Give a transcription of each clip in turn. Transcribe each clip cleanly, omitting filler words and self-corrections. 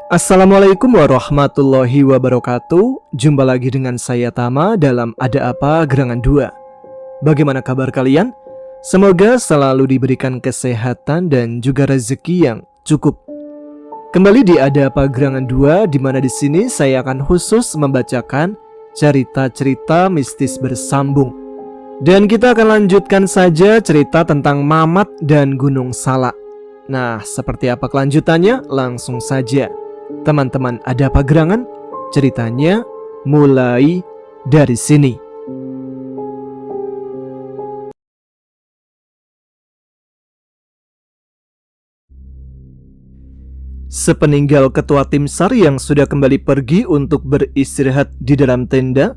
Assalamualaikum warahmatullahi wabarakatuh. Jumpa lagi dengan saya Tama dalam Ada Apa Gerangan 2. Bagaimana kabar kalian? Semoga selalu diberikan kesehatan dan juga rezeki yang cukup. Kembali di Ada Apa Gerangan 2, di mana di sini saya akan khusus membacakan cerita-cerita mistis bersambung. Dan kita akan lanjutkan saja cerita tentang Mamat dan Gunung Salak. Nah, seperti apa kelanjutannya? Langsung saja. Teman-teman Ada Apa Gerangan, ceritanya mulai dari sini. Sepeninggal ketua tim SAR yang sudah kembali pergi untuk beristirahat di dalam tenda,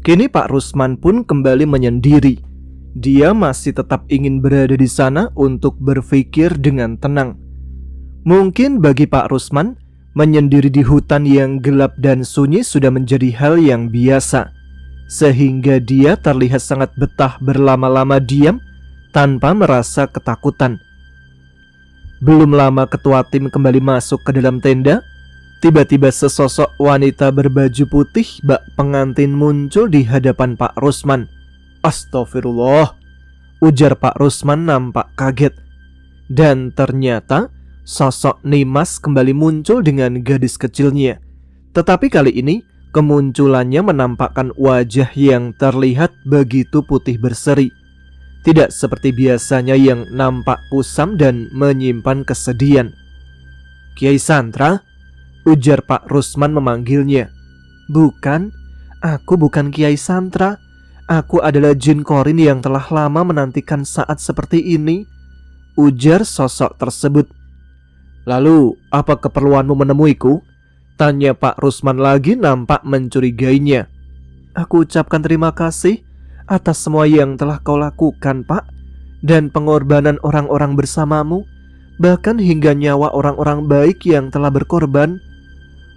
kini Pak Rusman pun kembali menyendiri. Dia masih tetap ingin berada di sana untuk berpikir dengan tenang. Mungkin bagi Pak Rusman, menyendiri di hutan yang gelap dan sunyi sudah menjadi hal yang biasa, sehingga dia terlihat sangat betah berlama-lama diam tanpa merasa ketakutan. Belum lama ketua tim kembali masuk ke dalam tenda, tiba-tiba sesosok wanita berbaju putih bak pengantin muncul di hadapan Pak Rusman. Astagfirullah, ujar Pak Rusman nampak kaget. Dan ternyata sosok Nimas kembali muncul dengan gadis kecilnya. Tetapi kali ini kemunculannya menampakkan wajah yang terlihat begitu putih berseri. Tidak seperti biasanya yang nampak kusam dan menyimpan kesedihan. Kiai Santra, ujar Pak Rusman memanggilnya. Bukan, aku bukan Kiai Santra. Aku adalah jin korin yang telah lama menantikan saat seperti ini, ujar sosok tersebut. Lalu, apa keperluanmu menemuiku? Tanya Pak Rusman lagi nampak mencurigainya. Aku ucapkan terima kasih atas semua yang telah kau lakukan, Pak, dan pengorbanan orang-orang bersamamu, bahkan hingga nyawa orang-orang baik yang telah berkorban,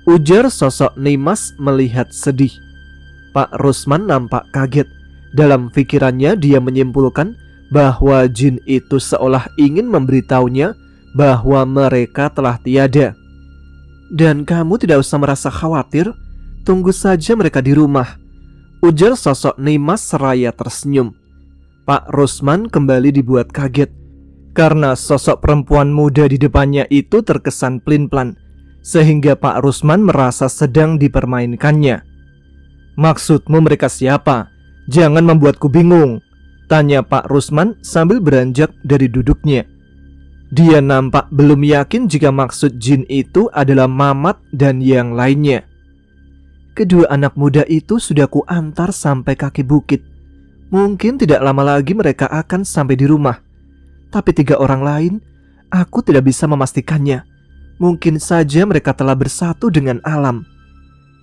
ujar sosok Nimas melihat sedih. Pak Rusman nampak kaget. Dalam pikirannya dia menyimpulkan bahwa jin itu seolah ingin memberitahunya bahwa mereka telah tiada. Dan kamu tidak usah merasa khawatir, tunggu saja mereka di rumah, ujar sosok Nimas seraya tersenyum. Pak Rusman kembali dibuat kaget, karena sosok perempuan muda di depannya itu terkesan plin-plan, sehingga Pak Rusman merasa sedang dipermainkannya. Maksudmu mereka siapa? Jangan membuatku bingung, tanya Pak Rusman sambil beranjak dari duduknya. Dia nampak belum yakin jika maksud jin itu adalah Mamat dan yang lainnya. Kedua anak muda itu sudah kuantar sampai kaki bukit. Mungkin tidak lama lagi mereka akan sampai di rumah. Tapi 3 orang lain, aku tidak bisa memastikannya. Mungkin saja mereka telah bersatu dengan alam,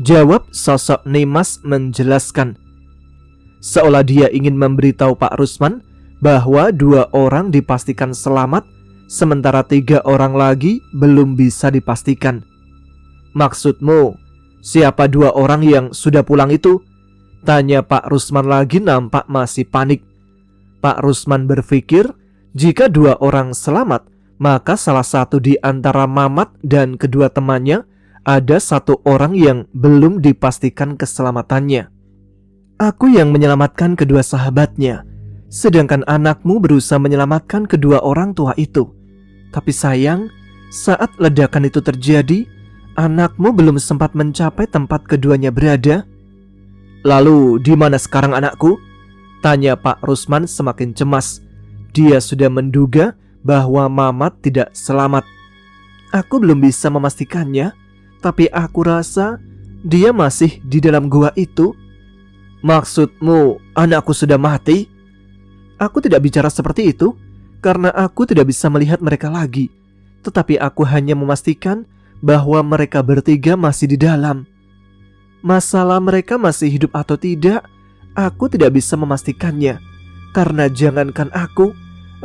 jawab sosok Nimas menjelaskan. Seolah dia ingin memberitahu Pak Rusman bahwa 2 orang dipastikan selamat, sementara 3 orang lagi belum bisa dipastikan. Maksudmu, siapa 2 orang yang sudah pulang itu? Tanya Pak Rusman lagi nampak masih panik. Pak Rusman berpikir jika 2 orang selamat, maka salah satu di antara Mamat dan kedua temannya ada 1 orang yang belum dipastikan keselamatannya. Aku yang menyelamatkan kedua sahabatnya, sedangkan anakmu berusaha menyelamatkan kedua orang tua itu. Tapi sayang, saat ledakan itu terjadi, anakmu belum sempat mencapai tempat keduanya berada. Lalu, di mana sekarang anakku? Tanya Pak Rusman semakin cemas. Dia sudah menduga bahwa Mamat tidak selamat. Aku belum bisa memastikannya, tapi aku rasa dia masih di dalam gua itu. Maksudmu anakku sudah mati? Aku tidak bicara seperti itu, karena aku tidak bisa melihat mereka lagi. Tetapi aku hanya memastikan bahwa mereka bertiga masih di dalam. Masalah mereka masih hidup atau tidak, aku tidak bisa memastikannya. Karena jangankan aku,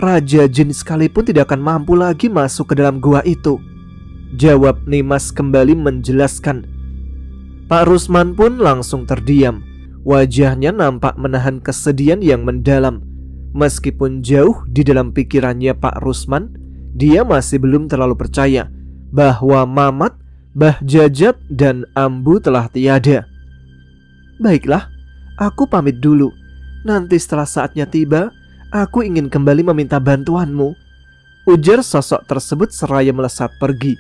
Raja Jin sekalipun tidak akan mampu lagi masuk ke dalam gua itu, jawab Nimas kembali menjelaskan. Pak Rusman pun langsung terdiam. Wajahnya nampak menahan kesedihan yang mendalam. Meskipun jauh di dalam pikirannya Pak Rusman, dia masih belum terlalu percaya bahwa Mamat Bahjajat dan Ambu telah tiada. Baiklah, aku pamit dulu. Nanti setelah saatnya tiba, aku ingin kembali meminta bantuanmu, ujar sosok tersebut seraya melesat pergi.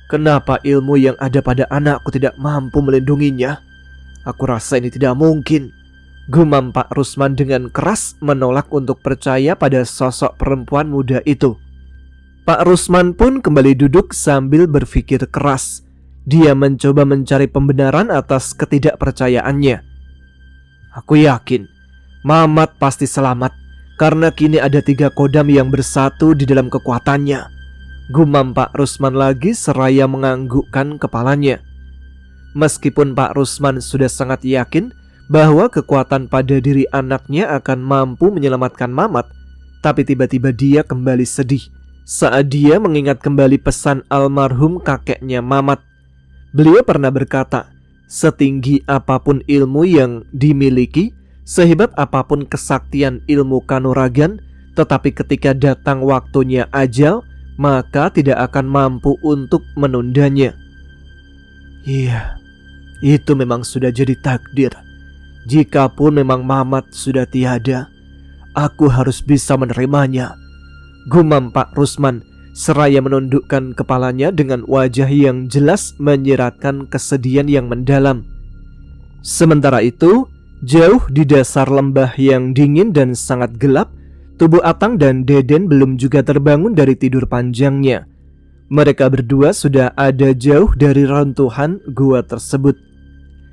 Kenapa ilmu yang ada pada anakku tidak mampu melindunginya? Aku rasa ini tidak mungkin, gumam Pak Rusman dengan keras menolak untuk percaya pada sosok perempuan muda itu. Pak Rusman pun kembali duduk sambil berpikir keras. Dia mencoba mencari pembenaran atas ketidakpercayaannya. Aku yakin Mamat pasti selamat karena kini ada 3 kodam yang bersatu di dalam kekuatannya, gumam Pak Rusman lagi seraya menganggukkan kepalanya. Meskipun Pak Rusman sudah sangat yakin bahwa kekuatan pada diri anaknya akan mampu menyelamatkan Mamat, tapi tiba-tiba dia kembali sedih saat dia mengingat kembali pesan almarhum kakeknya Mamat. Beliau pernah berkata, setinggi apapun ilmu yang dimiliki, sehebat apapun kesaktian ilmu kanuragan, tetapi ketika datang waktunya ajal, maka tidak akan mampu untuk menundanya. Iya, itu memang sudah jadi takdir. Jikapun memang Mamat sudah tiada, aku harus bisa menerimanya, gumam Pak Rusman seraya menundukkan kepalanya dengan wajah yang jelas menyiratkan kesedihan yang mendalam. Sementara itu, jauh di dasar lembah yang dingin dan sangat gelap, tubuh Atang dan Deden belum juga terbangun dari tidur panjangnya. Mereka berdua sudah ada jauh dari reruntuhan gua tersebut.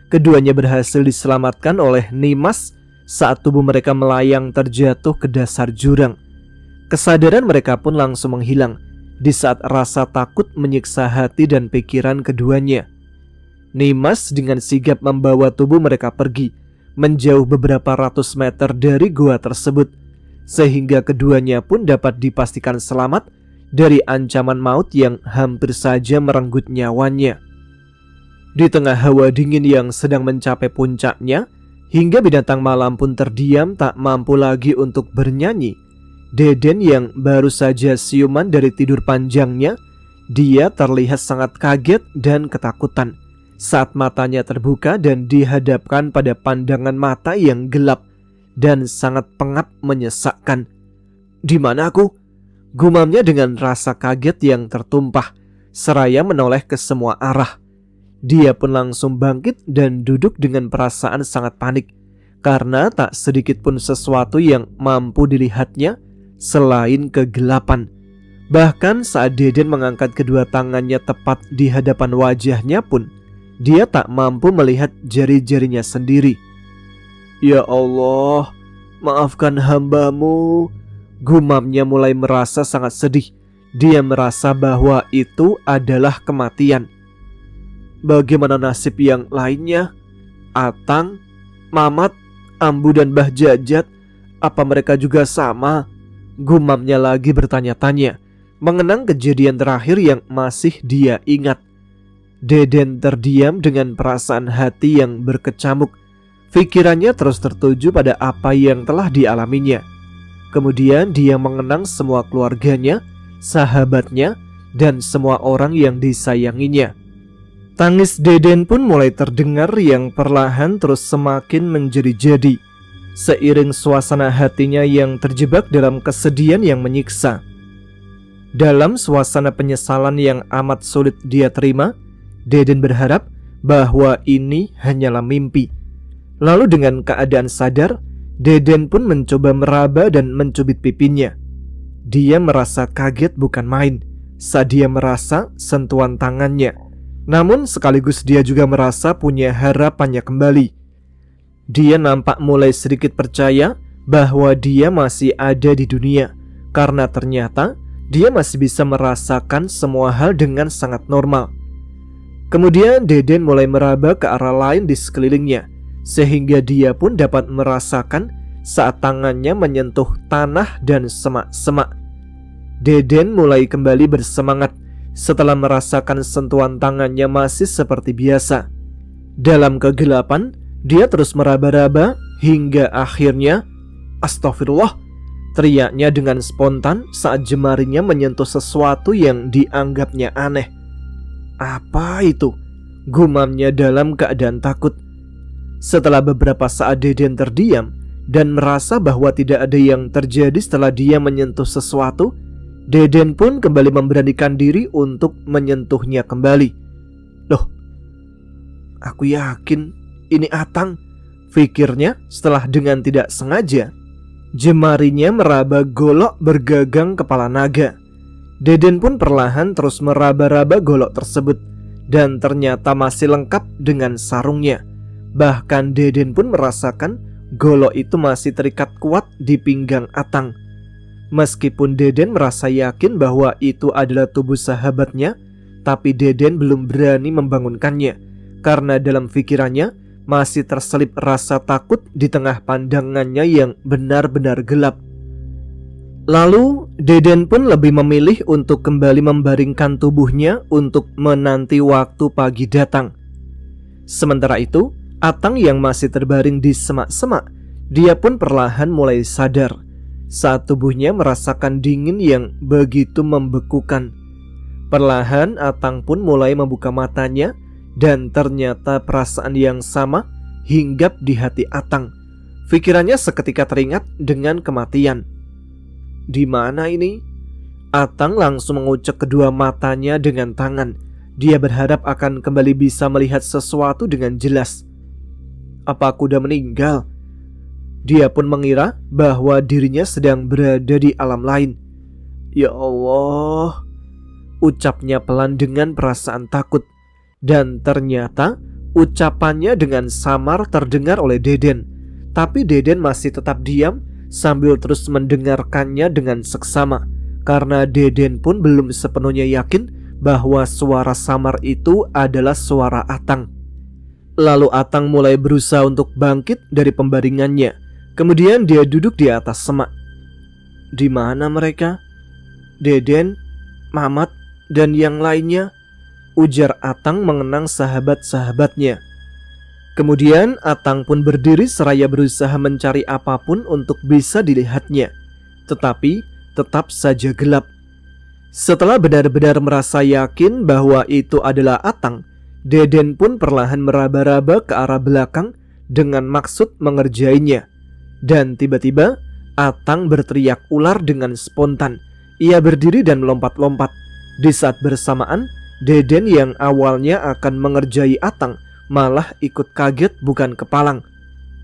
Keduanya berhasil diselamatkan oleh Nimas saat tubuh mereka melayang terjatuh ke dasar jurang. Kesadaran mereka pun langsung menghilang di saat rasa takut menyiksa hati dan pikiran keduanya. Nimas dengan sigap membawa tubuh mereka pergi, menjauh beberapa ratus meter dari gua tersebut, sehingga keduanya pun dapat dipastikan selamat dari ancaman maut yang hampir saja merenggut nyawanya. Di tengah hawa dingin yang sedang mencapai puncaknya, hingga binatang malam pun terdiam tak mampu lagi untuk bernyanyi, Deden yang baru saja siuman dari tidur panjangnya, dia terlihat sangat kaget dan ketakutan saat matanya terbuka dan dihadapkan pada pandangan mata yang gelap dan sangat pengap menyesakkan. "Di mana aku?" gumamnya dengan rasa kaget yang tertumpah seraya menoleh ke semua arah. Dia pun langsung bangkit dan duduk dengan perasaan sangat panik karena tak sedikit pun sesuatu yang mampu dilihatnya selain kegelapan. Bahkan saat Deden mengangkat kedua tangannya tepat di hadapan wajahnya pun, dia tak mampu melihat jari-jarinya sendiri. "Ya Allah, maafkan hamba-Mu," gumamnya mulai merasa sangat sedih. Dia merasa bahwa itu adalah kematian. Bagaimana nasib yang lainnya? Atang, Mamat, Ambu dan Bahjajat, apa mereka juga sama? Gumamnya lagi bertanya-tanya, mengenang kejadian terakhir yang masih dia ingat. Deden terdiam dengan perasaan hati yang berkecamuk. Pikirannya terus tertuju pada apa yang telah dialaminya. Kemudian dia mengenang semua keluarganya, sahabatnya, dan semua orang yang disayanginya. Tangis Deden pun mulai terdengar yang perlahan terus semakin menjadi-jadi, seiring suasana hatinya yang terjebak dalam kesedihan yang menyiksa. Dalam suasana penyesalan yang amat sulit dia terima, Deden berharap bahwa ini hanyalah mimpi. Lalu dengan keadaan sadar, Deden pun mencoba meraba dan mencubit pipinya. Dia merasa kaget bukan main saat dia merasa sentuhan tangannya. Namun sekaligus dia juga merasa punya harapannya kembali. Dia nampak mulai sedikit percaya bahwa dia masih ada di dunia, karena ternyata dia masih bisa merasakan semua hal dengan sangat normal. Kemudian Deden mulai meraba ke arah lain di sekelilingnya, sehingga dia pun dapat merasakan saat tangannya menyentuh tanah dan semak-semak. Deden mulai kembali bersemangat setelah merasakan sentuhan tangannya masih seperti biasa. Dalam kegelapan, dia terus meraba-raba hingga akhirnya, "Astagfirullah!" teriaknya dengan spontan saat jemarinya menyentuh sesuatu yang dianggapnya aneh. Apa itu? Gumamnya dalam keadaan takut. Setelah beberapa saat Deden terdiam dan merasa bahwa tidak ada yang terjadi setelah dia menyentuh sesuatu, Deden pun kembali memberanikan diri untuk menyentuhnya kembali. Loh, aku yakin ini Atang, pikirnya setelah dengan tidak sengaja jemarinya meraba golok bergagang kepala naga. Deden pun perlahan terus meraba-raba golok tersebut dan ternyata masih lengkap dengan sarungnya. Bahkan Deden pun merasakan golok itu masih terikat kuat di pinggang Atang. Meskipun Deden merasa yakin bahwa itu adalah tubuh sahabatnya, tapi Deden belum berani membangunkannya karena dalam pikirannya masih terselip rasa takut di tengah pandangannya yang benar-benar gelap. Lalu Deden pun lebih memilih untuk kembali membaringkan tubuhnya untuk menanti waktu pagi datang. Sementara itu, Atang yang masih terbaring di semak-semak, dia pun perlahan mulai sadar saat tubuhnya merasakan dingin yang begitu membekukan. Perlahan Atang pun mulai membuka matanya dan ternyata perasaan yang sama hinggap di hati Atang. Pikirannya seketika teringat dengan kematian. Di mana ini? Atang langsung mengucek kedua matanya dengan tangan. Dia berharap akan kembali bisa melihat sesuatu dengan jelas. Apa aku udah meninggal? Dia pun mengira bahwa dirinya sedang berada di alam lain. Ya Allah, ucapnya pelan dengan perasaan takut. Dan ternyata ucapannya dengan samar terdengar oleh Deden. Tapi Deden masih tetap diam sambil terus mendengarkannya dengan seksama, karena Deden pun belum sepenuhnya yakin bahwa suara samar itu adalah suara Atang. Lalu Atang mulai berusaha untuk bangkit dari pembaringannya. Kemudian dia duduk di atas semak. Di mana mereka? Deden, Mamat, dan yang lainnya? Ujar Atang mengenang sahabat-sahabatnya. Kemudian Atang pun berdiri seraya berusaha mencari apapun untuk bisa dilihatnya. Tetapi tetap saja gelap. Setelah benar-benar merasa yakin bahwa itu adalah Atang, Deden pun perlahan meraba-raba ke arah belakang dengan maksud mengerjainya. Dan tiba-tiba Atang berteriak ular dengan spontan. Ia berdiri dan melompat-lompat. Di saat bersamaan, Deden yang awalnya akan mengerjai Atang malah ikut kaget bukan kepalang.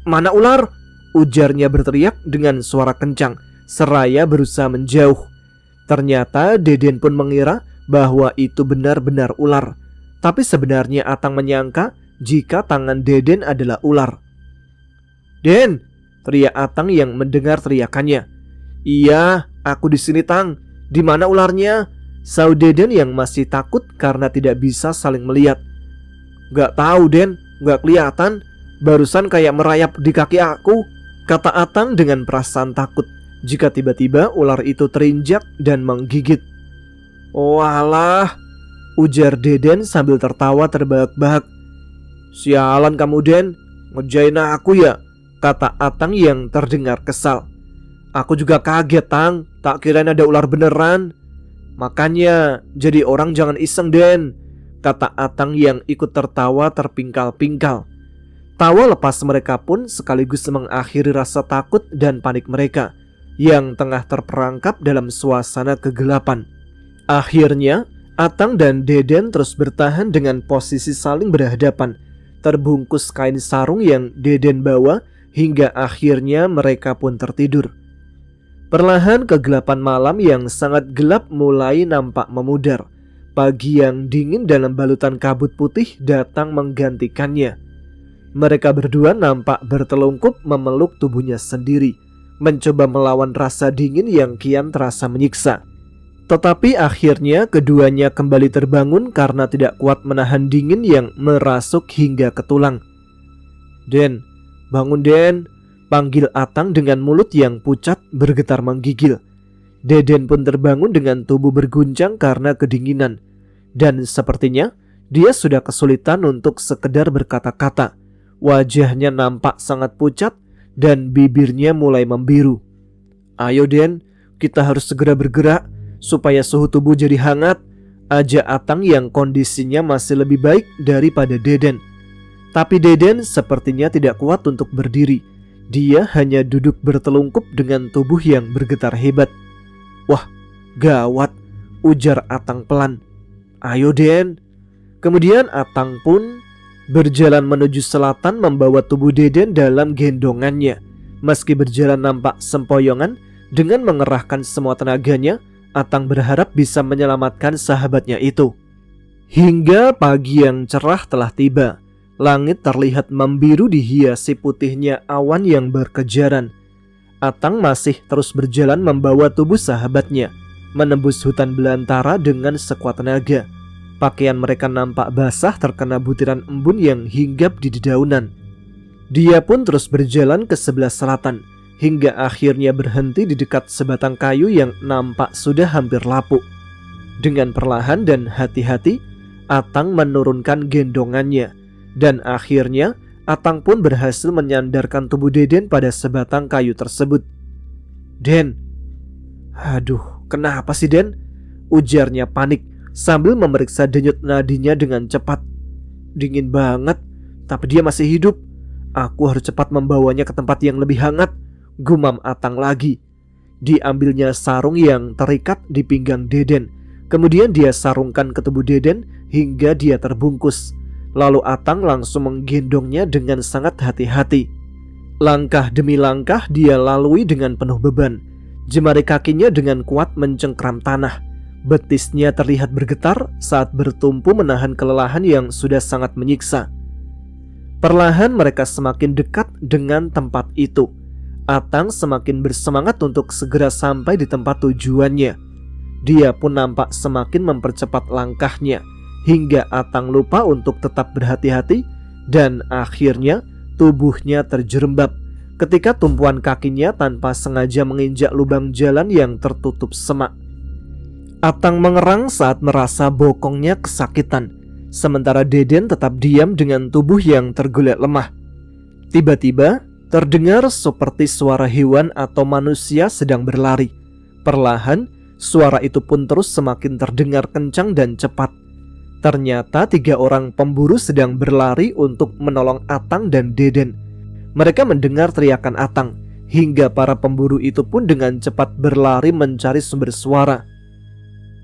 Mana ular? Ujarnya berteriak dengan suara kencang seraya berusaha menjauh. Ternyata Deden pun mengira bahwa itu benar-benar ular. Tapi sebenarnya Atang menyangka jika tangan Deden adalah ular. Den, teriak Atang yang mendengar teriakannya. Iya, aku di sini Tang. Di mana ularnya? Saud Deden yang masih takut karena tidak bisa saling melihat. Gak tahu Den, gak kelihatan. Barusan kayak merayap di kaki aku, kata Atang dengan perasaan takut jika tiba-tiba ular itu terinjak dan menggigit. Walah, ujar Deden sambil tertawa terbahak-bahak. Sialan kamu Den, ngejain aku ya, kata Atang yang terdengar kesal. Aku juga kaget Tang, tak kirain ada ular beneran. Makanya jadi orang jangan iseng Den, kata Atang yang ikut tertawa terpingkal-pingkal. Tawa lepas mereka pun sekaligus mengakhiri rasa takut dan panik mereka yang tengah terperangkap dalam suasana kegelapan. Akhirnya Atang dan Deden terus bertahan dengan posisi saling berhadapan, terbungkus kain sarung yang Deden bawa hingga akhirnya mereka pun tertidur. Perlahan kegelapan malam yang sangat gelap mulai nampak memudar. Pagi yang dingin dalam balutan kabut putih datang menggantikannya. Mereka berdua nampak bertelungkup memeluk tubuhnya sendiri, mencoba melawan rasa dingin yang kian terasa menyiksa. Tetapi akhirnya keduanya kembali terbangun karena tidak kuat menahan dingin yang merasuk hingga ke tulang. Den, bangun Den, panggil Atang dengan mulut yang pucat bergetar menggigil. Deden pun terbangun dengan tubuh berguncang karena kedinginan. Dan sepertinya dia sudah kesulitan untuk sekedar berkata-kata. Wajahnya nampak sangat pucat dan bibirnya mulai membiru. Ayo Den, kita harus segera bergerak supaya suhu tubuh jadi hangat. ajak Atang yang kondisinya masih lebih baik daripada Deden. Tapi Deden sepertinya tidak kuat untuk berdiri. Dia hanya duduk bertelungkup dengan tubuh yang bergetar hebat. "Wah, gawat," ujar Atang pelan. "Ayo Den." Kemudian Atang pun berjalan menuju selatan membawa tubuh Deden dalam gendongannya. Meski berjalan nampak sempoyongan, dengan mengerahkan semua tenaganya, Atang berharap bisa menyelamatkan sahabatnya itu. Hingga pagi yang cerah telah tiba. Langit terlihat membiru dihiasi putihnya awan yang berkejaran. Atang masih terus berjalan membawa tubuh sahabatnya, menembus hutan belantara dengan sekuat tenaga. Pakaian mereka nampak basah terkena butiran embun yang hinggap di dedaunan. Dia pun terus berjalan ke sebelah selatan, hingga akhirnya berhenti di dekat sebatang kayu yang nampak sudah hampir lapuk. Dengan perlahan dan hati-hati, Atang menurunkan gendongannya. Dan akhirnya Atang pun berhasil menyandarkan tubuh Deden pada sebatang kayu tersebut. "Den." "Aduh, kenapa sih Den?" ujarnya panik sambil memeriksa denyut nadinya dengan cepat. "Dingin banget, tapi dia masih hidup. Aku harus cepat membawanya ke tempat yang lebih hangat," gumam Atang lagi. Diambilnya sarung yang terikat di pinggang Deden. Kemudian dia sarungkan ke tubuh Deden hingga dia terbungkus. Lalu Atang langsung menggendongnya dengan sangat hati-hati. Langkah demi langkah dia lalui dengan penuh beban. Jemari kakinya dengan kuat mencengkram tanah. Betisnya terlihat bergetar saat bertumpu menahan kelelahan yang sudah sangat menyiksa. Perlahan mereka semakin dekat dengan tempat itu. Atang semakin bersemangat untuk segera sampai di tempat tujuannya. Dia pun nampak semakin mempercepat langkahnya, hingga Atang lupa untuk tetap berhati-hati, dan akhirnya tubuhnya terjerembab ketika tumpuan kakinya tanpa sengaja menginjak lubang jalan yang tertutup semak. Atang mengerang saat merasa bokongnya kesakitan, sementara Deden tetap diam dengan tubuh yang tergolek lemah. Tiba-tiba terdengar seperti suara hewan atau manusia sedang berlari. Perlahan suara itu pun terus semakin terdengar kencang dan cepat. Ternyata 3 orang pemburu sedang berlari untuk menolong Atang dan Deden. Mereka mendengar teriakan Atang, hingga para pemburu itu pun dengan cepat berlari mencari sumber suara.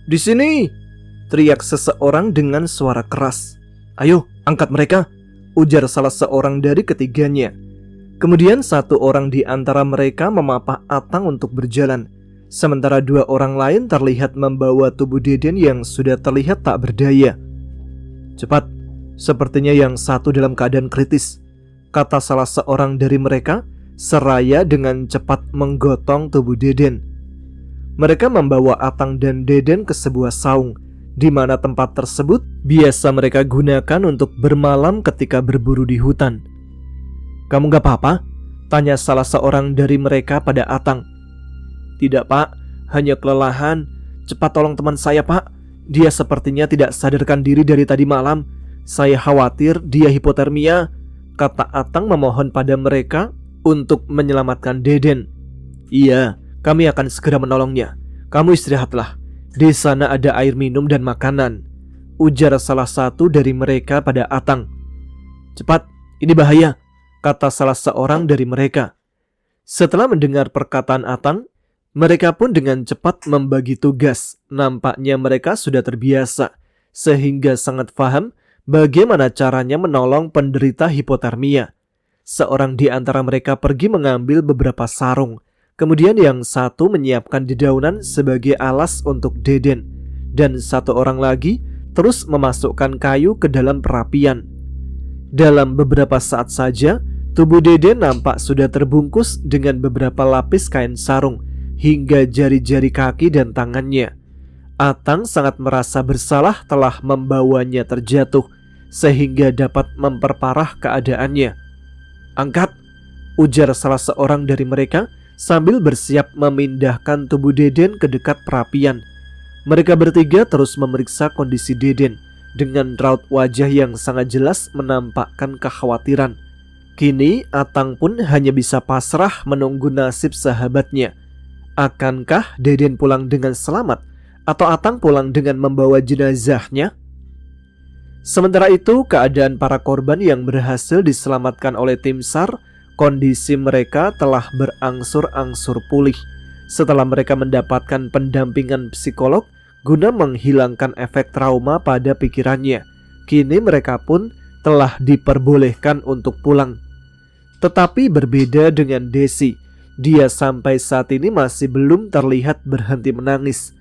"Di sini!" teriak seseorang dengan suara keras. "Ayo, angkat mereka!" ujar salah seorang dari ketiganya. Kemudian 1 orang di antara mereka memapah Atang untuk berjalan, sementara 2 orang lain terlihat membawa tubuh Deden yang sudah terlihat tak berdaya. "Cepat, sepertinya yang satu dalam keadaan kritis," kata salah seorang dari mereka, seraya dengan cepat menggotong tubuh Deden. Mereka membawa Atang dan Deden ke sebuah saung, di mana tempat tersebut biasa mereka gunakan untuk bermalam ketika berburu di hutan. "Kamu gak apa-apa?" tanya salah seorang dari mereka pada Atang. "Tidak Pak, hanya kelelahan. Cepat tolong teman saya Pak. Dia sepertinya tidak sadarkan diri dari tadi malam. Saya khawatir dia hipotermia," kata Atang memohon pada mereka untuk menyelamatkan Deden. "Iya, kami akan segera menolongnya. Kamu istirahatlah. Di sana ada air minum dan makanan," ujar salah satu dari mereka pada Atang. "Cepat, ini bahaya," kata salah seorang dari mereka. Setelah mendengar perkataan Atang, mereka pun dengan cepat membagi tugas. Nampaknya mereka sudah terbiasa, sehingga sangat paham bagaimana caranya menolong penderita hipotermia. Seorang di antara mereka pergi mengambil beberapa sarung. Kemudian yang satu menyiapkan dedaunan sebagai alas untuk Deden. Dan 1 orang lagi terus memasukkan kayu ke dalam perapian. Dalam beberapa saat saja, tubuh Deden nampak sudah terbungkus dengan beberapa lapis kain sarung, hingga jari-jari kaki dan tangannya. Atang sangat merasa bersalah telah membawanya terjatuh, sehingga dapat memperparah keadaannya. "Angkat," ujar salah seorang dari mereka sambil bersiap memindahkan tubuh Deden ke dekat perapian. Mereka bertiga terus memeriksa kondisi Deden dengan raut wajah yang sangat jelas menampakkan kekhawatiran. Kini Atang pun hanya bisa pasrah menunggu nasib sahabatnya. Akankah Deden pulang dengan selamat, Atau Atang pulang dengan membawa jenazahnya? Sementara itu, keadaan para korban yang berhasil diselamatkan oleh tim SAR, kondisi mereka telah berangsur-angsur pulih setelah mereka mendapatkan pendampingan psikolog guna menghilangkan efek trauma pada pikirannya. Kini mereka pun telah diperbolehkan untuk pulang. Tetapi berbeda dengan Desi, dia sampai saat ini masih belum terlihat berhenti menangis.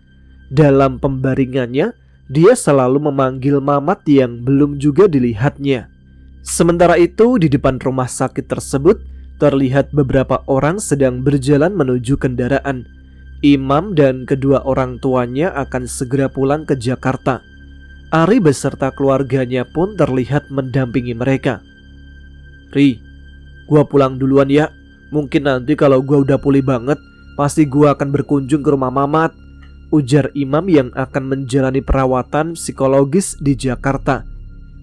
Dalam pembaringannya, dia selalu memanggil Mamat yang belum juga dilihatnya. Sementara itu, di depan rumah sakit tersebut terlihat beberapa orang sedang berjalan menuju kendaraan. Imam dan kedua orang tuanya akan segera pulang ke Jakarta. Ari beserta keluarganya pun terlihat mendampingi mereka. "Ri, gua pulang duluan ya. Mungkin nanti kalau gua udah pulih banget, pasti gua akan berkunjung ke rumah Mamat," ujar Imam yang akan menjalani perawatan psikologis di Jakarta.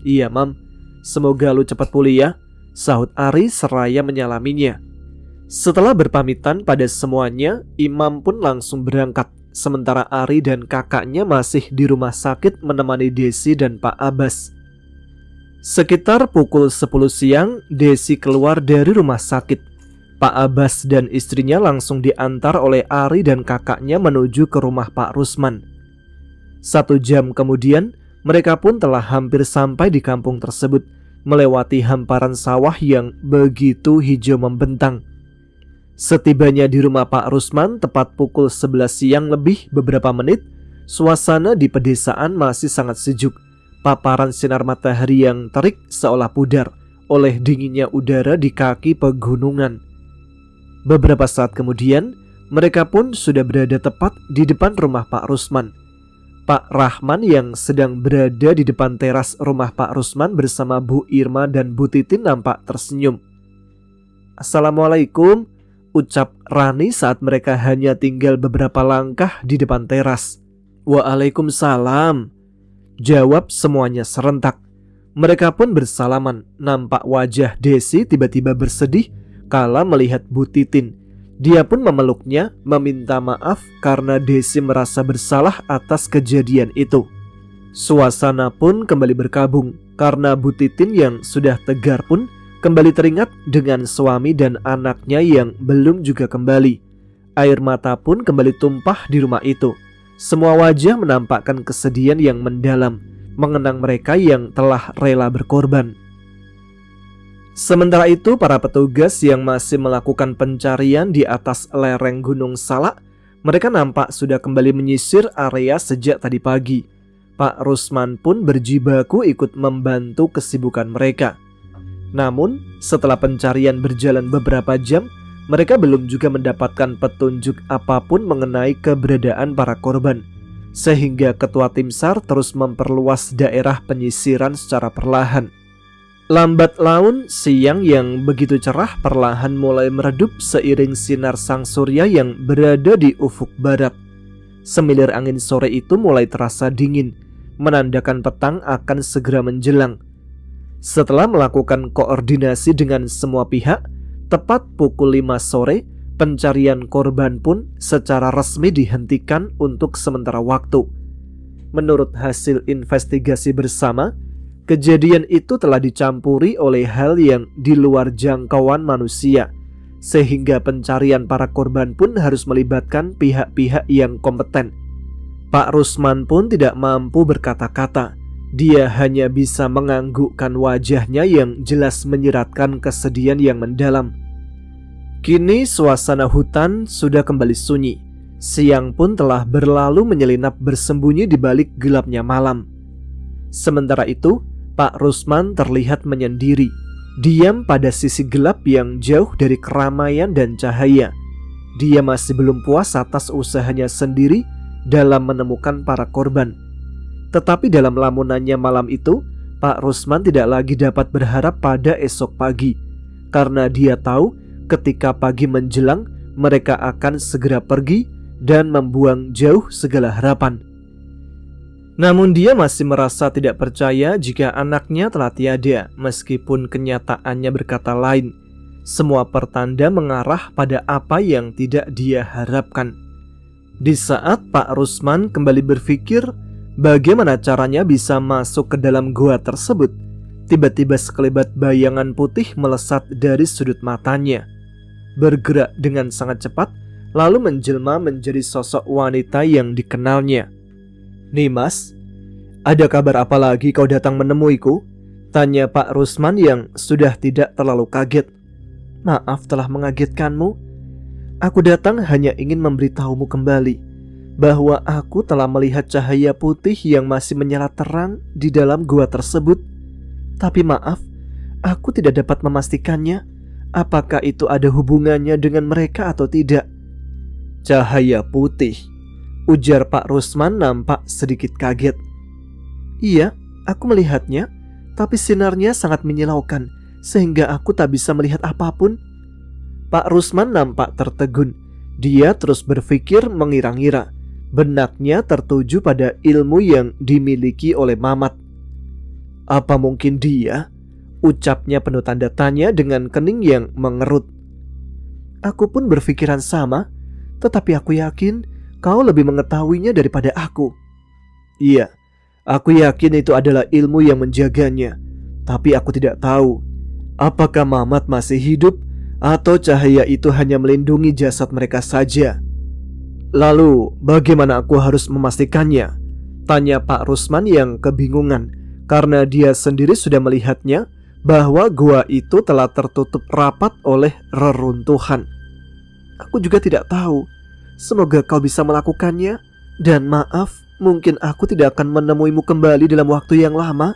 "Iya, Mam. Semoga lu cepat pulih ya," sahut Ari seraya menyalaminya. Setelah berpamitan pada semuanya, Imam pun langsung berangkat. Sementara Ari dan kakaknya masih di rumah sakit menemani Desi dan Pak Abbas. Sekitar pukul 10 siang, Desi keluar dari rumah sakit. Pak Abbas dan istrinya langsung diantar oleh Ari dan kakaknya menuju ke rumah Pak Rusman. 1 jam kemudian, mereka pun telah hampir sampai di kampung tersebut, melewati hamparan sawah yang begitu hijau membentang. Setibanya di rumah Pak Rusman tepat pukul 11 siang lebih beberapa menit, suasana di pedesaan masih sangat sejuk. Paparan sinar matahari yang terik seolah pudar oleh dinginnya udara di kaki pegunungan. Beberapa saat kemudian, mereka pun sudah berada tepat di depan rumah Pak Rusman. Pak Rahman yang sedang berada di depan teras rumah Pak Rusman bersama Bu Irma dan Bu Titin nampak tersenyum. "Assalamualaikum," ucap Rani saat mereka hanya tinggal beberapa langkah di depan teras. "Waalaikumsalam," jawab semuanya serentak. Mereka pun bersalaman. Nampak wajah Desi tiba-tiba bersedih kala melihat Bu Titin. Dia pun memeluknya, meminta maaf karena Desi merasa bersalah atas kejadian itu. Suasana pun kembali berkabung karena Bu Titin yang sudah tegar pun kembali teringat dengan suami dan anaknya yang belum juga kembali. Air mata pun kembali tumpah di rumah itu. Semua wajah menampakkan kesedihan yang mendalam mengenang mereka yang telah rela berkorban. Sementara itu, para petugas yang masih melakukan pencarian di atas lereng Gunung Salak, mereka nampak sudah kembali menyisir area sejak tadi pagi. Pak Rusman pun berjibaku ikut membantu kesibukan mereka. Namun, setelah pencarian berjalan beberapa jam, mereka belum juga mendapatkan petunjuk apapun mengenai keberadaan para korban. Sehingga ketua tim SAR terus memperluas daerah penyisiran secara perlahan. Lambat laun, siang yang begitu cerah perlahan mulai meredup seiring sinar sang surya yang berada di ufuk barat. Semilir angin sore itu mulai terasa dingin, menandakan petang akan segera menjelang. Setelah melakukan koordinasi dengan semua pihak, tepat pukul 5 sore, pencarian korban pun secara resmi dihentikan untuk sementara waktu. Menurut hasil investigasi bersama, kejadian itu telah dicampuri oleh hal yang di luar jangkauan manusia, sehingga pencarian para korban pun harus melibatkan pihak-pihak yang kompeten. Pak Rusman pun tidak mampu berkata-kata. Dia hanya bisa menganggukkan wajahnya yang jelas menyiratkan kesedihan yang mendalam. Kini suasana hutan sudah kembali sunyi. Siang pun telah berlalu menyelinap bersembunyi di balik gelapnya malam. Sementara itu, Pak Rusman terlihat menyendiri, diam pada sisi gelap yang jauh dari keramaian dan cahaya. Dia masih belum puas atas usahanya sendiri dalam menemukan para korban. Tetapi dalam lamunannya malam itu, Pak Rusman tidak lagi dapat berharap pada esok pagi, karena dia tahu ketika pagi menjelang mereka akan segera pergi dan membuang jauh segala harapan. Namun dia masih merasa tidak percaya jika anaknya telah tiada, meskipun kenyataannya berkata lain. Semua pertanda mengarah pada apa yang tidak dia harapkan. Di saat Pak Rusman kembali berpikir bagaimana caranya bisa masuk ke dalam gua tersebut, tiba-tiba sekelebat bayangan putih melesat dari sudut matanya, bergerak dengan sangat cepat, lalu menjelma menjadi sosok wanita yang dikenalnya. "Nimas, ada kabar apa lagi kau datang menemuiku?" tanya Pak Rusman yang sudah tidak terlalu kaget. "Maaf telah mengagetkanmu. Aku datang hanya ingin memberitahumu kembali bahwa aku telah melihat cahaya putih yang masih menyala terang di dalam gua tersebut. Tapi maaf, aku tidak dapat memastikannya apakah itu ada hubungannya dengan mereka atau tidak." "Cahaya putih?" ujar Pak Rusman nampak sedikit kaget. "Iya, aku melihatnya, tapi sinarnya sangat menyilaukan sehingga aku tak bisa melihat apapun." Pak Rusman nampak tertegun. Dia terus berpikir mengira-ngira. Benaknya tertuju pada ilmu yang dimiliki oleh Mamat. "Apa mungkin dia?" ucapnya penuh tanda tanya dengan kening yang mengerut. "Aku pun berpikiran sama, tetapi aku yakin kau lebih mengetahuinya daripada aku." "Iya, aku yakin itu adalah ilmu yang menjaganya. Tapi aku tidak tahu apakah Mamat masih hidup atau cahaya itu hanya melindungi jasad mereka saja." "Lalu bagaimana aku harus memastikannya?" tanya Pak Rusman yang kebingungan karena dia sendiri sudah melihatnya bahwa gua itu telah tertutup rapat oleh reruntuhan. "Aku juga tidak tahu. Semoga kau bisa melakukannya. Dan maaf, mungkin aku tidak akan menemuimu kembali dalam waktu yang lama.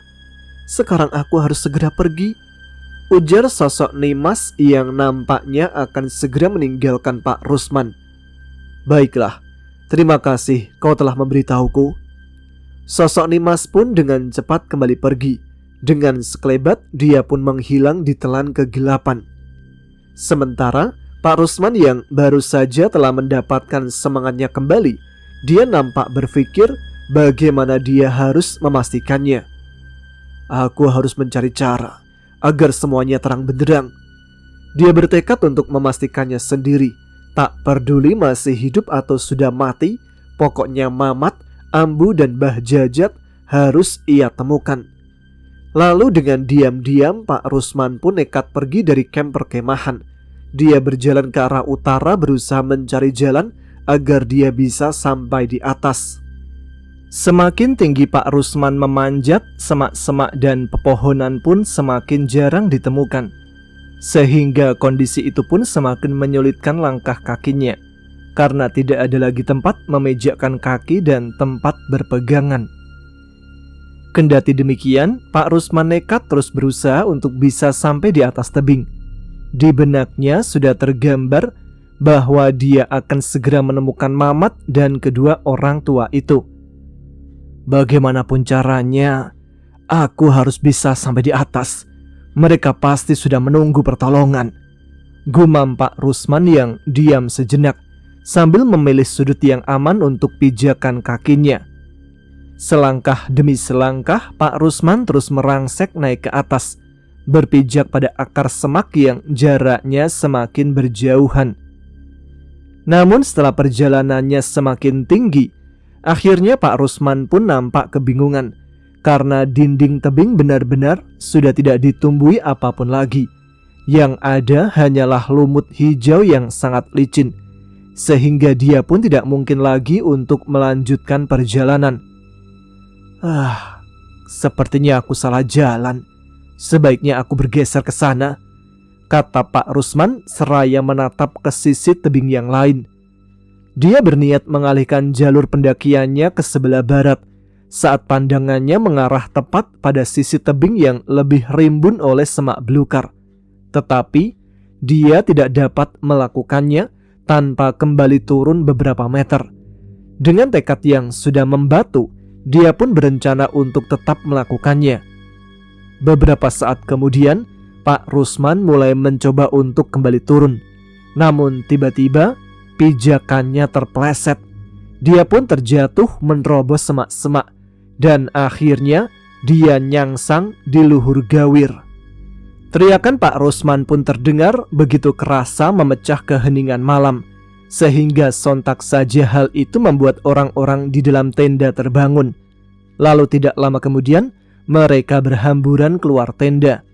Sekarang aku harus segera pergi," ujar sosok Nimas yang nampaknya akan segera meninggalkan Pak Rusman. "Baiklah, terima kasih kau telah memberitahuku." Sosok Nimas pun dengan cepat kembali pergi. Dengan sekelebat dia pun menghilang di telan kegelapan. Sementara Pak Rusman yang baru saja telah mendapatkan semangatnya kembali, dia nampak berpikir bagaimana dia harus memastikannya. "Aku harus mencari cara agar semuanya terang benderang." Dia bertekad untuk memastikannya sendiri. Tak peduli masih hidup atau sudah mati, pokoknya Mamat, Ambu dan Mbah Jajat harus ia temukan. Lalu dengan diam-diam Pak Rusman pun nekat pergi dari kamp perkemahan. Dia berjalan ke arah utara berusaha mencari jalan agar dia bisa sampai di atas. Semakin tinggi Pak Rusman memanjat, semak-semak dan pepohonan pun semakin jarang ditemukan, sehingga kondisi itu pun semakin menyulitkan langkah kakinya, karena tidak ada lagi tempat memejakkan kaki dan tempat berpegangan. Kendati demikian, Pak Rusman nekat terus berusaha untuk bisa sampai di atas tebing. Di benaknya sudah tergambar bahwa dia akan segera menemukan Mamat dan kedua orang tua itu. "Bagaimanapun caranya, aku harus bisa sampai di atas. Mereka pasti sudah menunggu pertolongan," gumam Pak Rusman yang diam sejenak sambil memilih sudut yang aman untuk pijakan kakinya. Selangkah demi selangkah Pak Rusman terus merangsek naik ke atas, berpijak pada akar semak yang jaraknya semakin berjauhan. Namun setelah perjalanannya semakin tinggi, akhirnya Pak Rusman pun nampak kebingungan karena dinding tebing benar-benar sudah tidak ditumbuhi apapun lagi. Yang ada hanyalah lumut hijau yang sangat licin, sehingga dia pun tidak mungkin lagi untuk melanjutkan perjalanan. Sepertinya aku salah jalan. Sebaiknya aku bergeser ke sana," kata Pak Rusman seraya menatap ke sisi tebing yang lain. Dia berniat mengalihkan jalur pendakiannya ke sebelah barat saat pandangannya mengarah tepat pada sisi tebing yang lebih rimbun oleh semak belukar. Tetapi dia tidak dapat melakukannya tanpa kembali turun beberapa meter. Dengan tekad yang sudah membatu, dia pun berencana untuk tetap melakukannya. Beberapa saat kemudian, Pak Rusman mulai mencoba untuk kembali turun. Namun tiba-tiba pijakannya terpeleset. Dia pun terjatuh menerobos semak-semak dan akhirnya dia nyangsang di luhur gawir. Teriakan Pak Rusman pun terdengar begitu kerasa memecah keheningan malam. sehingga sontak saja hal itu membuat orang-orang di dalam tenda terbangun. Lalu tidak lama kemudian mereka berhamburan keluar tenda.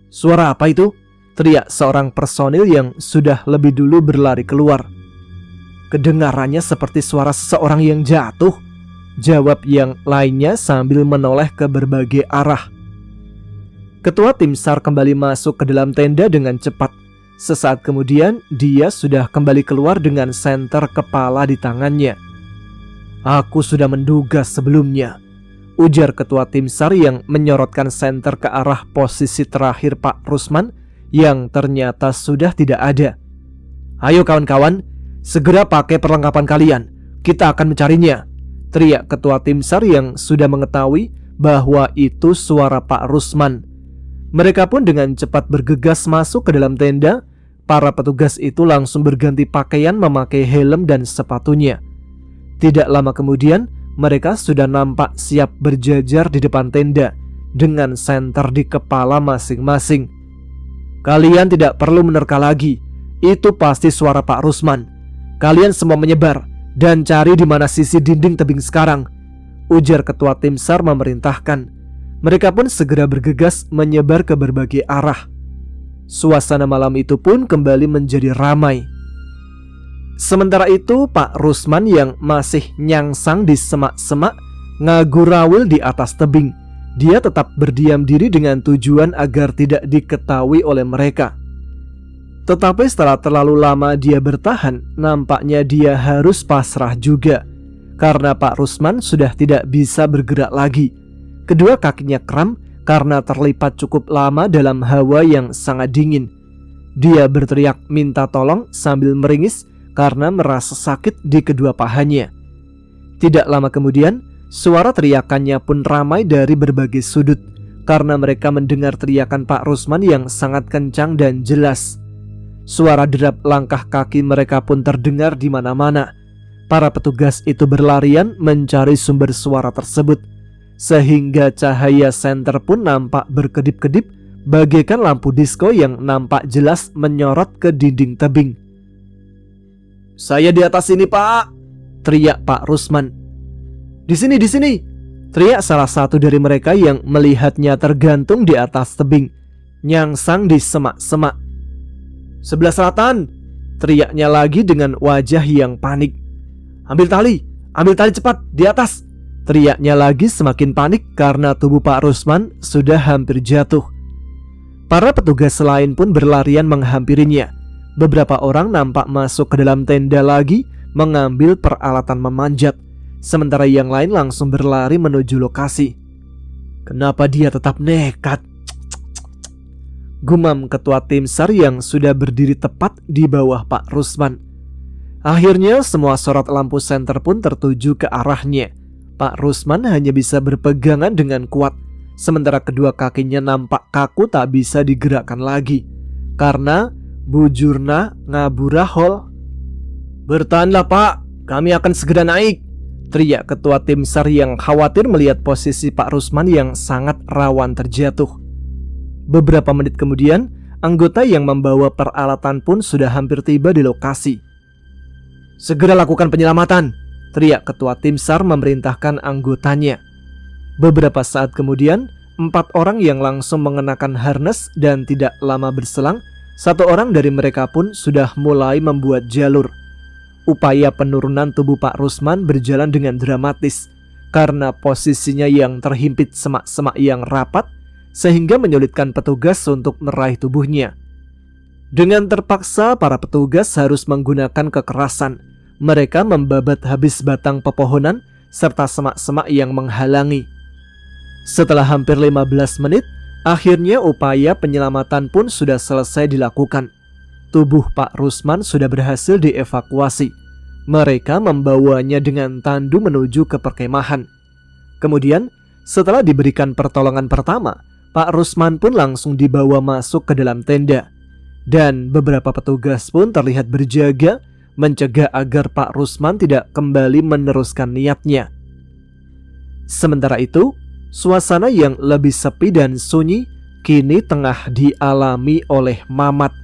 "Suara apa itu?" teriak seorang personil yang sudah lebih dulu berlari keluar. "Kedengarannya seperti suara seseorang yang jatuh," jawab yang lainnya sambil menoleh ke berbagai arah. Ketua tim SAR kembali masuk ke dalam tenda dengan cepat. Sesaat kemudian dia sudah kembali keluar dengan senter kepala di tangannya. "Aku sudah menduga sebelumnya," ujar ketua tim SAR yang menyorotkan senter ke arah posisi terakhir Pak Rusman yang ternyata sudah tidak ada. "Ayo kawan-kawan, segera pakai perlengkapan kalian. Kita akan mencarinya," teriak ketua tim SAR yang sudah mengetahui bahwa itu suara Pak Rusman. Mereka pun dengan cepat bergegas masuk ke dalam tenda. Para petugas itu langsung berganti pakaian memakai helm dan sepatunya. Tidak lama kemudian mereka sudah nampak siap berjajar di depan tenda dengan senter di kepala masing-masing. "Kalian tidak perlu menerka lagi. Itu pasti suara Pak Rusman. Kalian semua menyebar dan cari di mana sisi dinding tebing sekarang," ujar ketua tim SAR memerintahkan. Mereka pun segera bergegas menyebar ke berbagai arah. Suasana malam itu pun kembali menjadi ramai. Sementara itu Pak Rusman yang masih nyangsang di semak-semak ngagurawil di atas tebing. Dia tetap berdiam diri dengan tujuan agar tidak diketahui oleh mereka. Tetapi setelah terlalu lama dia bertahan, nampaknya dia harus pasrah juga. Karena Pak Rusman sudah tidak bisa bergerak lagi. Kedua kakinya kram karena terlipat cukup lama dalam hawa yang sangat dingin. Dia berteriak minta tolong sambil meringis karena merasa sakit di kedua pahanya. Tidak lama kemudian, suara teriakannya pun ramai dari berbagai sudut karena mereka mendengar teriakan Pak Rusman yang sangat kencang dan jelas. Suara derap langkah kaki mereka pun terdengar di mana-mana. Para petugas itu berlarian mencari sumber suara tersebut, sehingga cahaya senter pun nampak berkedip-kedip bagaikan lampu disko yang nampak jelas menyorot ke dinding tebing. "Saya di atas sini, Pak!" teriak Pak Rusman. Di sini!" teriak salah satu dari mereka yang melihatnya tergantung di atas tebing, nyangsang di semak-semak. "Sebelah selatan!" teriaknya lagi dengan wajah yang panik. Ambil tali cepat, di atas!" teriaknya lagi semakin panik karena tubuh Pak Rusman sudah hampir jatuh. Para petugas lain pun berlarian menghampirinya. Beberapa orang nampak masuk ke dalam tenda lagi mengambil peralatan memanjat, sementara yang lain langsung berlari menuju lokasi. "Kenapa dia tetap nekat?" gumam ketua tim SAR yang sudah berdiri tepat di bawah Pak Rusman. Akhirnya semua sorot lampu senter pun tertuju ke arahnya. Pak Rusman hanya bisa berpegangan dengan kuat, sementara kedua kakinya nampak kaku tak bisa digerakkan lagi karena bujurna ngaburahol. "Bertahanlah Pak, kami akan segera naik," teriak ketua tim SAR yang khawatir melihat posisi Pak Rusman yang sangat rawan terjatuh. Beberapa menit kemudian, anggota yang membawa peralatan pun sudah hampir tiba di lokasi. "Segera lakukan penyelamatan," teriak ketua tim SAR memerintahkan anggotanya. Beberapa saat kemudian, 4 orang yang langsung mengenakan harness dan tidak lama berselang, 1 orang dari mereka pun sudah mulai membuat jalur. Upaya penurunan tubuh Pak Rusman berjalan dengan dramatis karena posisinya yang terhimpit semak-semak yang rapat sehingga menyulitkan petugas untuk meraih tubuhnya. Dengan terpaksa para petugas harus menggunakan kekerasan. Mereka membabat habis batang pepohonan serta semak-semak yang menghalangi. Setelah hampir 15 menit, akhirnya upaya penyelamatan pun sudah selesai dilakukan. Tubuh Pak Rusman sudah berhasil dievakuasi. Mereka membawanya dengan tandu menuju ke perkemahan. Kemudian, setelah diberikan pertolongan pertama, Pak Rusman pun langsung dibawa masuk ke dalam tenda. Dan beberapa petugas pun terlihat berjaga mencegah agar Pak Rusman tidak kembali meneruskan niatnya. Sementara itu, suasana yang lebih sepi dan sunyi kini tengah dialami oleh Mamat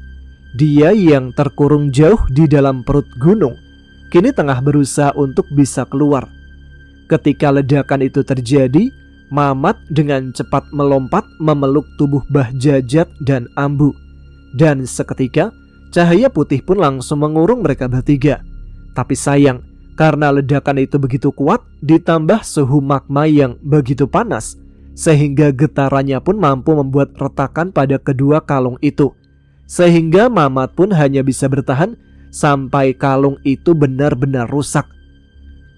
Dia yang terkurung jauh di dalam perut gunung kini tengah berusaha untuk bisa keluar. Ketika ledakan itu terjadi, Mamat dengan cepat melompat memeluk tubuh Mbah Jajat dan Ambu. Dan seketika, cahaya putih pun langsung mengurung mereka bertiga. Tapi sayang, karena ledakan itu begitu kuat, ditambah suhu magma yang begitu panas, sehingga getarannya pun mampu membuat retakan pada kedua kalung itu. Sehingga Mamat pun hanya bisa bertahan sampai kalung itu benar-benar rusak.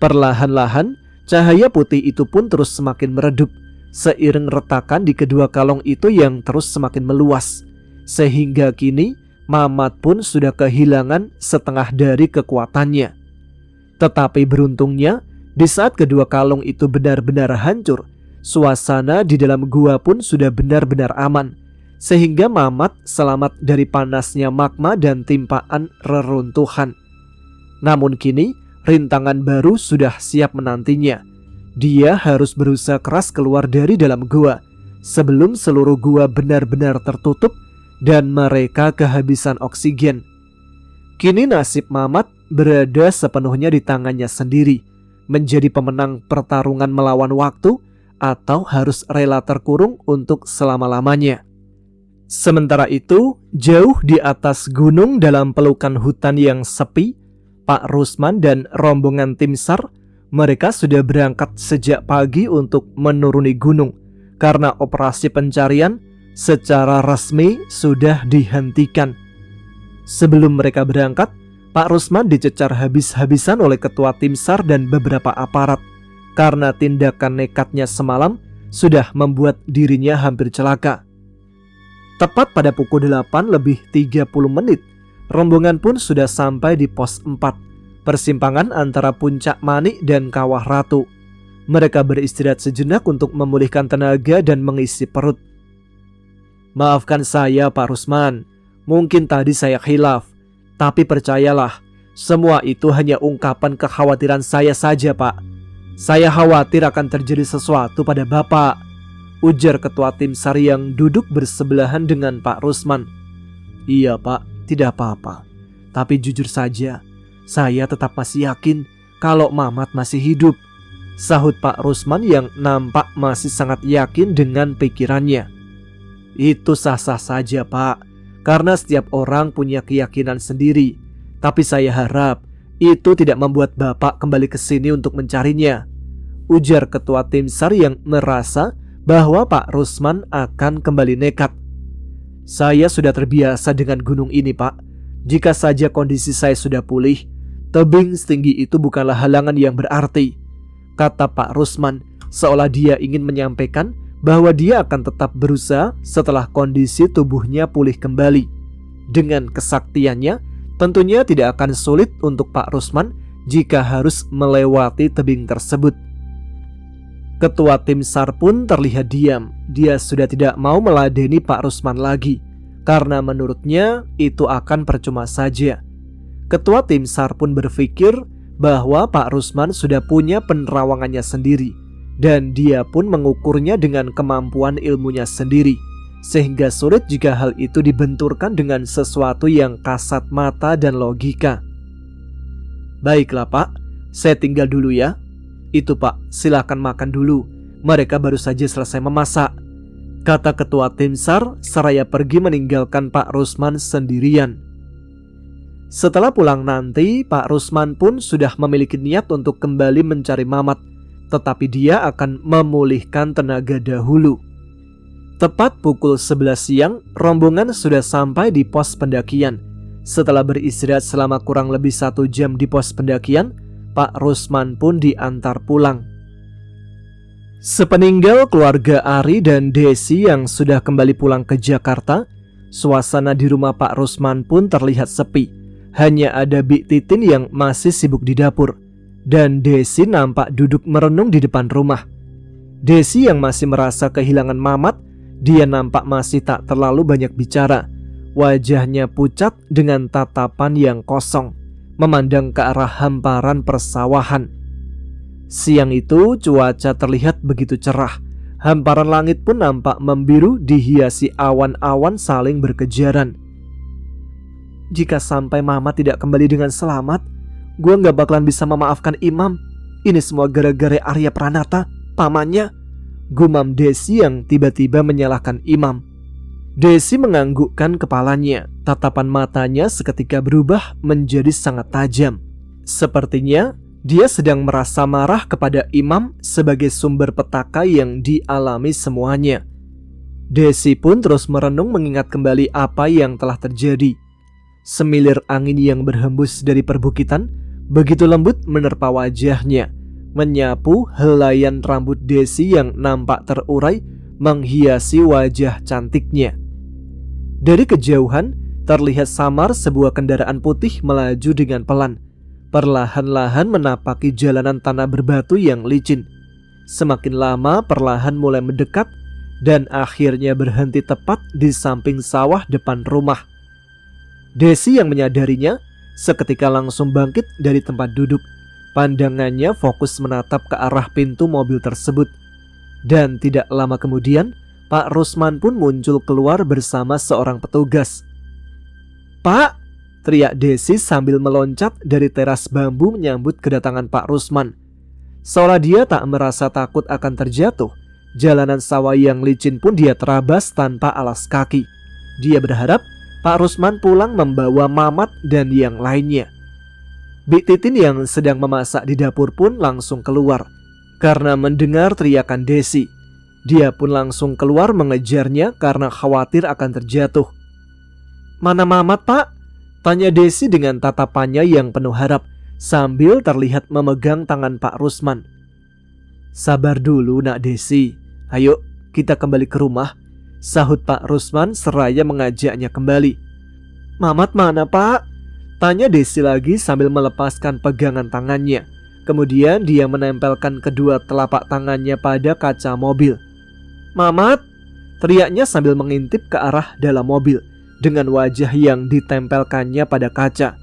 Perlahan-lahan, cahaya putih itu pun terus semakin meredup, seiring retakan di kedua kalung itu yang terus semakin meluas. Sehingga kini, Mamat pun sudah kehilangan setengah dari kekuatannya. Tetapi beruntungnya, di saat kedua kalung itu benar-benar hancur, suasana di dalam gua pun sudah benar-benar aman, sehingga Mamat selamat dari panasnya magma dan timpaan reruntuhan. Namun kini, rintangan baru sudah siap menantinya. Dia harus berusaha keras keluar dari dalam gua, sebelum seluruh gua benar-benar tertutup dan mereka kehabisan oksigen. Kini nasib Mamat berada sepenuhnya di tangannya sendiri, menjadi pemenang pertarungan melawan waktu atau harus rela terkurung untuk selama-lamanya. Sementara itu, jauh di atas gunung dalam pelukan hutan yang sepi, Pak Rusman dan rombongan tim SAR, mereka sudah berangkat sejak pagi untuk menuruni gunung karena operasi pencarian secara resmi sudah dihentikan. Sebelum mereka berangkat, Pak Rusman dicecar habis-habisan oleh ketua tim SAR dan beberapa aparat karena tindakan nekatnya semalam sudah membuat dirinya hampir celaka. Tepat pada pukul 8:30, rombongan pun sudah sampai di pos 4, persimpangan antara Puncak Manik dan Kawah Ratu. Mereka beristirahat sejenak untuk memulihkan tenaga dan mengisi perut. Maafkan saya Pak Rusman, mungkin tadi saya khilaf, tapi percayalah, semua itu hanya ungkapan kekhawatiran saya saja Pak. Saya khawatir akan terjadi sesuatu pada Bapak, ujar ketua tim SAR yang duduk bersebelahan dengan Pak Rusman. Iya Pak, tidak apa-apa. Tapi jujur saja, saya tetap masih yakin kalau Mamat masih hidup, sahut Pak Rusman yang nampak masih sangat yakin dengan pikirannya. Itu sah-sah saja Pak, karena setiap orang punya keyakinan sendiri. Tapi saya harap itu tidak membuat Bapak kembali ke sini untuk mencarinya, ujar ketua tim SAR yang merasa bahwa Pak Rusman akan kembali nekat. Saya sudah terbiasa dengan gunung ini Pak. Jika saja kondisi saya sudah pulih, tebing setinggi itu bukanlah halangan yang berarti, kata Pak Rusman, seolah dia ingin menyampaikan bahwa dia akan tetap berusaha setelah kondisi tubuhnya pulih kembali. Dengan kesaktiannya, tentunya tidak akan sulit untuk Pak Rusman jika harus melewati tebing tersebut. Ketua tim SAR pun terlihat diam. Dia sudah tidak mau meladeni Pak Rusman lagi, karena menurutnya itu akan percuma saja. Ketua tim SAR pun berpikir bahwa Pak Rusman sudah punya penerawangannya sendiri, dan dia pun mengukurnya dengan kemampuan ilmunya sendiri, sehingga sulit jika hal itu dibenturkan dengan sesuatu yang kasat mata dan logika. Baiklah Pak, saya tinggal dulu ya. Itu Pak, silakan makan dulu. Mereka baru saja selesai memasak, kata ketua tim SAR seraya pergi meninggalkan Pak Rusman sendirian. Setelah pulang nanti, Pak Rusman pun sudah memiliki niat untuk kembali mencari Mamat, tetapi dia akan memulihkan tenaga dahulu. Tepat pukul 11 siang, rombongan sudah sampai di pos pendakian. Setelah beristirahat selama kurang lebih 1 jam di pos pendakian, Pak Rusman pun diantar pulang. Sepeninggal keluarga Ari dan Desi yang sudah kembali pulang ke Jakarta, suasana di rumah Pak Rusman pun terlihat sepi. Hanya ada Bik Titin yang masih sibuk di dapur, dan Desi nampak duduk merenung di depan rumah. Desi yang masih merasa kehilangan Mamat, dia nampak masih tak terlalu banyak bicara. Wajahnya pucat dengan tatapan yang kosong, memandang ke arah hamparan persawahan. Siang itu cuaca terlihat begitu cerah. Hamparan langit pun nampak membiru dihiasi awan-awan saling berkejaran. Jika sampai Mama tidak kembali dengan selamat, gue gak bakalan bisa memaafkan Imam. Ini semua gara-gara Arya Pranata, pamannya, gumam Desi yang tiba-tiba menyalahkan Imam. Desi menganggukkan kepalanya. Tatapan matanya seketika berubah menjadi sangat tajam. Sepertinya dia sedang merasa marah kepada Imam sebagai sumber petaka yang dialami semuanya. Desi pun terus merenung mengingat kembali apa yang telah terjadi. Semilir angin yang berhembus dari perbukitan begitu lembut menerpa wajahnya, menyapu helaian rambut Desi yang nampak terurai menghiasi wajah cantiknya. Dari kejauhan terlihat samar sebuah kendaraan putih melaju dengan pelan, perlahan-lahan menapaki jalanan tanah berbatu yang licin. Semakin lama perlahan mulai mendekat dan akhirnya berhenti tepat di samping sawah depan rumah. Desi yang menyadarinya seketika langsung bangkit dari tempat duduk. Pandangannya fokus menatap ke arah pintu mobil tersebut. Dan tidak lama kemudian Pak Rusman pun muncul keluar bersama seorang petugas. "Pak!" teriak Desi sambil meloncat dari teras bambu menyambut kedatangan Pak Rusman. Seolah dia tak merasa takut akan terjatuh, jalanan sawah yang licin pun dia terabas tanpa alas kaki. Dia berharap Pak Rusman pulang membawa Mamat dan yang lainnya. Bik Titin yang sedang memasak di dapur pun langsung keluar karena mendengar teriakan Desi. Dia pun langsung keluar mengejarnya karena khawatir akan terjatuh. "Mana Mamat, Pak?" tanya Desi dengan tatapannya yang penuh harap sambil terlihat memegang tangan Pak Rusman. "Sabar dulu nak Desi, ayo kita kembali ke rumah," sahut Pak Rusman seraya mengajaknya kembali. "Mamat mana, Pak?" tanya Desi lagi sambil melepaskan pegangan tangannya. Kemudian dia menempelkan kedua telapak tangannya pada kaca mobil. "Mamat!" teriaknya sambil mengintip ke arah dalam mobil dengan wajah yang ditempelkannya pada kaca.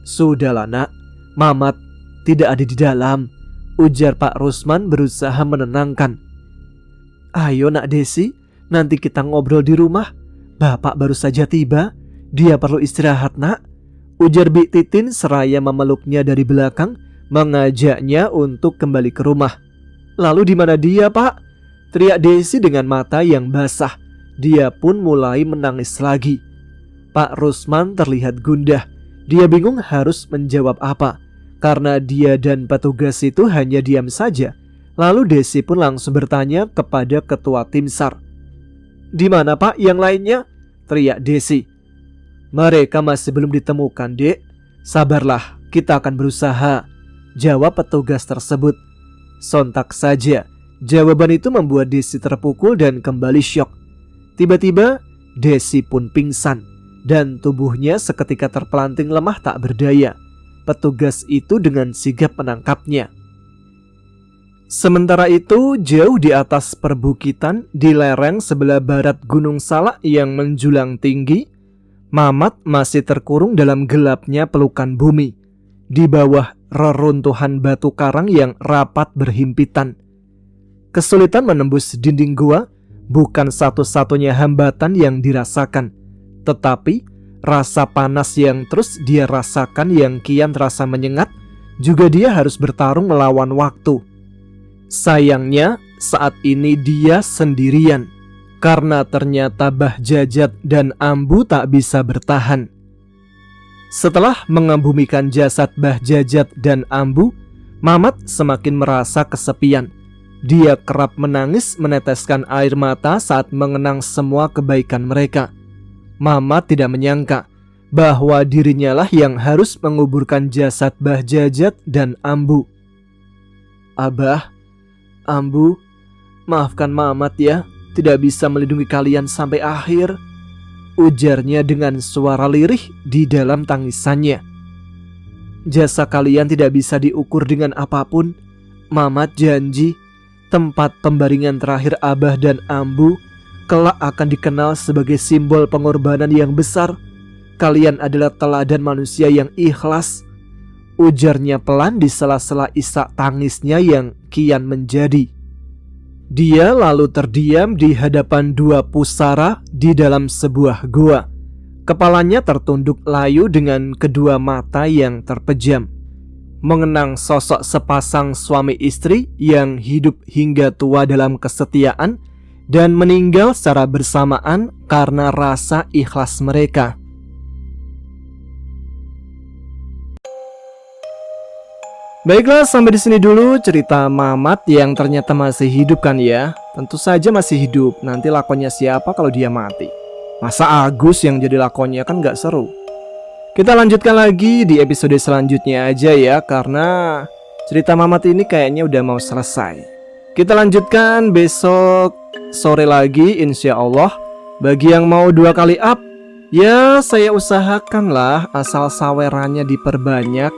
"Sudahlah nak, Mamat tidak ada di dalam," ujar Pak Rusman berusaha menenangkan. "Ayo nak Desi, nanti kita ngobrol di rumah. Bapak baru saja tiba, dia perlu istirahat nak," ujar Bik Titin seraya memeluknya dari belakang, mengajaknya untuk kembali ke rumah. "Lalu di mana dia, Pak?" teriak Desi dengan mata yang basah. Dia pun mulai menangis lagi. Pak Rusman terlihat gundah. Dia bingung harus menjawab apa, karena dia dan petugas itu hanya diam saja. Lalu Desi pun langsung bertanya kepada ketua tim SAR. "Di mana Pak yang lainnya?" teriak Desi. "Mereka masih belum ditemukan, Dek. Sabarlah, kita akan berusaha," jawab petugas tersebut. Sontak saja jawaban itu membuat Desi terpukul dan kembali syok. Tiba-tiba Desi pun pingsan dan tubuhnya seketika terpelanting lemah tak berdaya. Petugas itu dengan sigap menangkapnya. Sementara itu, jauh di atas perbukitan di lereng sebelah barat Gunung Salak yang menjulang tinggi, Mamat masih terkurung dalam gelapnya pelukan bumi di bawah reruntuhan batu karang yang rapat berhimpitan. Kesulitan menembus dinding gua bukan satu-satunya hambatan yang dirasakan, tetapi rasa panas yang terus dia rasakan yang kian terasa menyengat juga dia harus bertarung melawan waktu. Sayangnya saat ini dia sendirian karena ternyata Bahjajat dan Ambu tak bisa bertahan. Setelah mengebumikan jasad Bahjajat dan Ambu, Mamat semakin merasa kesepian. Dia kerap menangis meneteskan air mata saat mengenang semua kebaikan mereka. Mamat tidak menyangka bahwa dirinya lah yang harus menguburkan jasad Bahjajat dan Ambu. "Abah, Ambu, maafkan Mamat ya, tidak bisa melindungi kalian sampai akhir," ujarnya dengan suara lirih di dalam tangisannya. "Jasa kalian tidak bisa diukur dengan apapun. Mamat janji tempat pembaringan terakhir Abah dan Ambu kelak akan dikenal sebagai simbol pengorbanan yang besar. Kalian adalah teladan manusia yang ikhlas," ujarnya pelan di sela-sela isak tangisnya yang kian menjadi. Dia lalu terdiam di hadapan dua pusara di dalam sebuah gua. Kepalanya tertunduk layu dengan kedua mata yang terpejam, mengenang sosok sepasang suami istri yang hidup hingga tua dalam kesetiaan dan meninggal secara bersamaan karena rasa ikhlas mereka. Baiklah, sampai di sini dulu cerita Mamat yang ternyata masih hidup kan ya. Tentu saja masih hidup, nanti lakonnya siapa kalau dia mati? Masa Agus yang jadi lakonnya, kan gak seru. Kita lanjutkan lagi di episode selanjutnya aja ya, karena cerita Mamat ini kayaknya udah mau selesai. Kita lanjutkan besok sore lagi insya Allah. Bagi yang mau 2 kali up, ya saya usahakan lah asal sawerannya diperbanyak.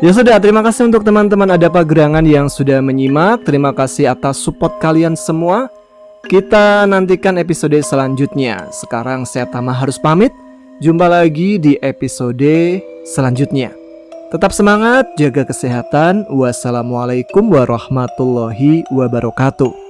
Ya sudah, terima kasih untuk teman-teman Adapa Gerangan yang sudah menyimak. Terima kasih atas support kalian semua. Kita nantikan episode selanjutnya. Sekarang saya Tama harus pamit. Jumpa lagi di episode selanjutnya. Tetap semangat, jaga kesehatan. Wassalamualaikum warahmatullahi wabarakatuh.